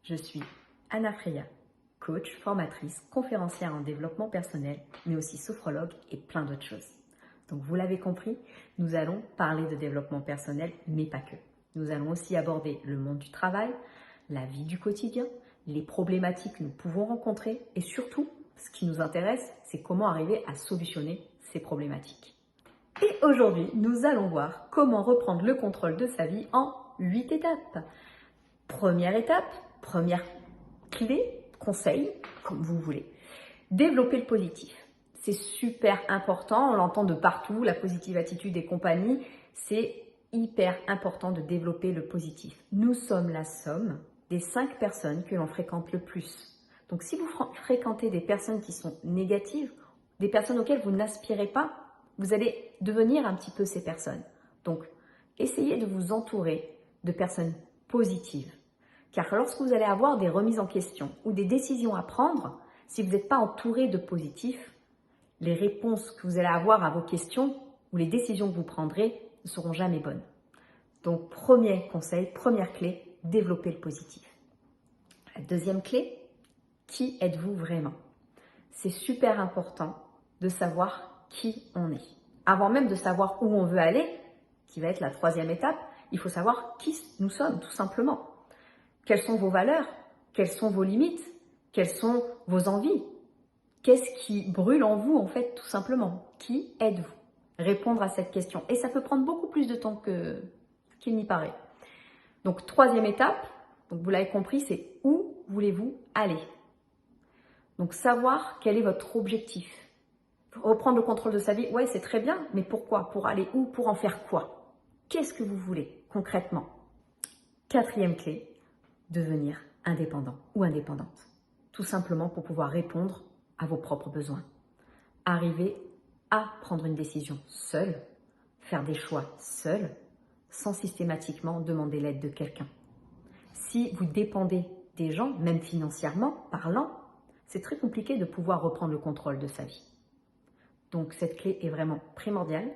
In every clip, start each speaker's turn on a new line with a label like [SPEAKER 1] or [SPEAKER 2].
[SPEAKER 1] Je suis Anna Freya, coach, formatrice, conférencière en développement personnel, mais aussi sophrologue et plein d'autres choses. Donc vous l'avez compris, nous allons parler de développement personnel, mais pas que. Nous allons aussi aborder le monde du travail, la vie du quotidien, les problématiques que nous pouvons rencontrer et surtout, ce qui nous intéresse, c'est comment arriver à solutionner ces problématiques. Et aujourd'hui, nous allons voir comment reprendre le contrôle de sa vie en 8 étapes. Première étape, première clé, conseil, comme vous voulez, développer le positif. C'est super important, on l'entend de partout, la positive attitude et compagnie, c'est hyper important de développer le positif. Nous sommes la somme des 5 personnes que l'on fréquente le plus. Donc si vous fréquentez des personnes qui sont négatives, des personnes auxquelles vous n'aspirez pas, vous allez devenir un petit peu ces personnes. Donc essayez de vous entourer de personnes positives. Car lorsque vous allez avoir des remises en question ou des décisions à prendre, si vous n'êtes pas entouré de positifs, les réponses que vous allez avoir à vos questions ou les décisions que vous prendrez ne seront jamais bonnes. Donc, premier conseil, première clé, développer le positif. La deuxième clé, qui êtes-vous vraiment? C'est super important de savoir qui on est. Avant même de savoir où on veut aller, qui va être la troisième étape, il faut savoir qui nous sommes, tout simplement. Quelles sont vos valeurs? Quelles sont vos limites? Quelles sont vos envies? Qu'est-ce qui brûle en vous, en fait, tout simplement? Qui êtes-vous? Répondre à cette question. Et ça peut prendre beaucoup plus de temps qu'il n'y paraît. Donc, troisième étape, donc vous l'avez compris, c'est où voulez-vous aller? Donc, savoir quel est votre objectif. Reprendre le contrôle de sa vie, ouais, c'est très bien, mais pourquoi? Pour aller où? Pour en faire quoi? Qu'est-ce que vous voulez concrètement? Quatrième clé, devenir indépendant ou indépendante. Tout simplement pour pouvoir répondre à vos propres besoins. Arriver à prendre une décision seul, faire des choix seul, sans systématiquement demander l'aide de quelqu'un. Si vous dépendez des gens, même financièrement parlant, c'est très compliqué de pouvoir reprendre le contrôle de sa vie. Donc cette clé est vraiment primordiale.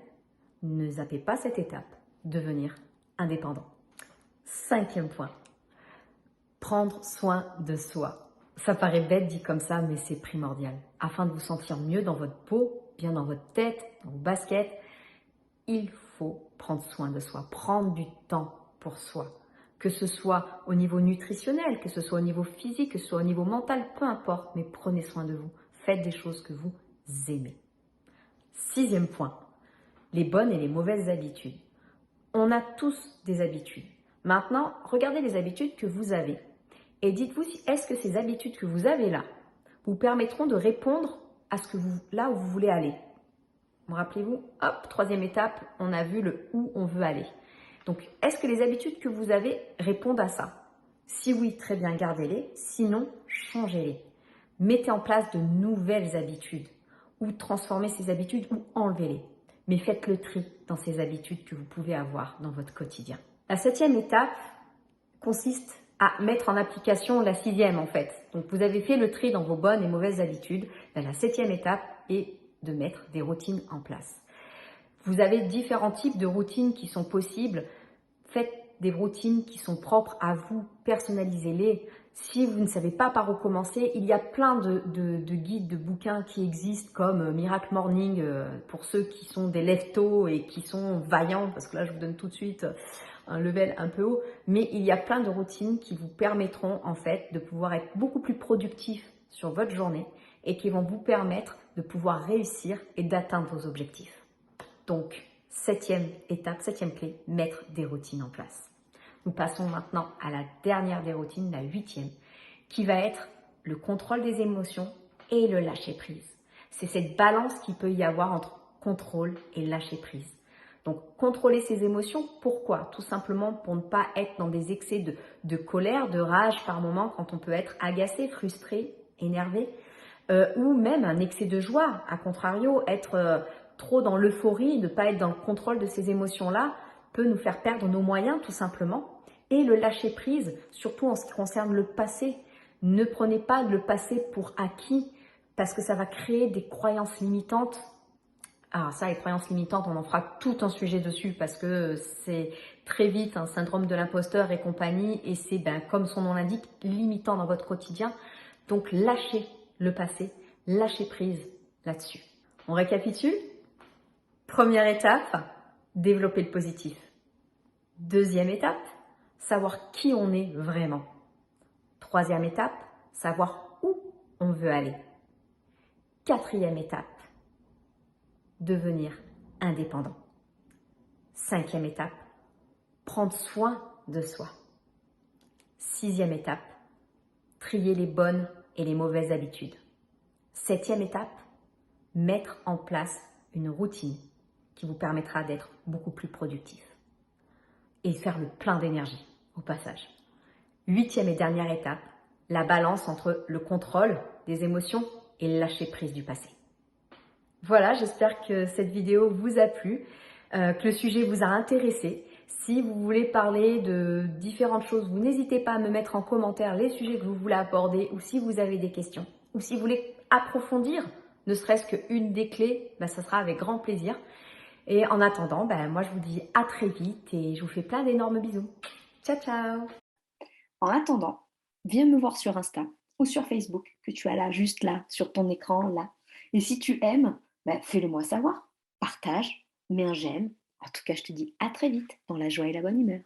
[SPEAKER 1] Ne zappez pas cette étape, devenir indépendant. Cinquième point, prendre soin de soi. Ça paraît bête dit comme ça, mais c'est primordial. Afin de vous sentir mieux dans votre peau, bien dans votre tête, dans vos baskets, il faut prendre soin de soi, prendre du temps pour soi. Que ce soit au niveau nutritionnel, que ce soit au niveau physique, que ce soit au niveau mental, peu importe, mais prenez soin de vous. Faites des choses que vous aimez. Sixième point, les bonnes et les mauvaises habitudes. On a tous des habitudes. Maintenant, regardez les habitudes que vous avez. Et dites-vous, est-ce que ces habitudes que vous avez là vous permettront de répondre à là où vous voulez aller? Rappelez-vous, hop, troisième étape, on a vu le où on veut aller. Donc, est-ce que les habitudes que vous avez répondent à ça? Si oui, très bien, gardez-les. Sinon, changez-les. Mettez en place de nouvelles habitudes ou transformez ces habitudes ou enlevez-les. Mais faites le tri dans ces habitudes que vous pouvez avoir dans votre quotidien. La septième étape consiste à mettre en application la sixième en fait. Donc vous avez fait le tri dans vos bonnes et mauvaises habitudes. La septième étape est de mettre des routines en place. Vous avez différents types de routines qui sont possibles. Faites des routines qui sont propres à vous, personnalisez-les. Si vous ne savez pas par où commencer, il y a plein de guides, de bouquins qui existent comme Miracle Morning pour ceux qui sont des lève-tôt et qui sont vaillants, parce que là je vous donne tout de suite un level un peu haut, mais il y a plein de routines qui vous permettront en fait de pouvoir être beaucoup plus productif sur votre journée et qui vont vous permettre de pouvoir réussir et d'atteindre vos objectifs. Donc, septième étape, septième clé, mettre des routines en place. Nous passons maintenant à la dernière des routines, la huitième, qui va être le contrôle des émotions et le lâcher prise. C'est cette balance qu'il peut y avoir entre contrôle et lâcher prise. Donc, contrôler ses émotions, pourquoi? Tout simplement pour ne pas être dans des excès de colère, de rage par moment, quand on peut être agacé, frustré, énervé, ou même un excès de joie. À contrario, être trop dans l'euphorie, ne pas être dans le contrôle de ces émotions-là, peut nous faire perdre nos moyens, tout simplement. Et le lâcher prise, surtout en ce qui concerne le passé. Ne prenez pas le passé pour acquis, parce que ça va créer des croyances limitantes Alors ça, les croyances limitantes, on en fera tout un sujet dessus parce que c'est très vite un syndrome de l'imposteur et compagnie et c'est, comme son nom l'indique, limitant dans votre quotidien. Donc lâchez le passé, lâchez prise là-dessus. On récapitule. Première étape, développer le positif. Deuxième étape, savoir qui on est vraiment. Troisième étape, savoir où on veut aller. Quatrième étape, devenir indépendant. Cinquième étape, prendre soin de soi. Sixième étape, trier les bonnes et les mauvaises habitudes. Septième étape, mettre en place une routine qui vous permettra d'être beaucoup plus productif et faire le plein d'énergie au passage. Huitième et dernière étape, la balance entre le contrôle des émotions et le lâcher prise du passé. Voilà, j'espère que cette vidéo vous a plu, que le sujet vous a intéressé. Si vous voulez parler de différentes choses, vous n'hésitez pas à me mettre en commentaire les sujets que vous voulez aborder ou si vous avez des questions ou si vous voulez approfondir ne serait-ce qu'une des clés, ça sera avec grand plaisir. Et en attendant, moi je vous dis à très vite et je vous fais plein d'énormes bisous. Ciao, ciao!
[SPEAKER 2] En attendant, viens me voir sur Insta ou sur Facebook, que tu as là, juste là, sur ton écran, là. Et si tu aimes, fais-le moi savoir. Partage, mets un j'aime. En tout cas, je te dis à très vite dans la joie et la bonne humeur.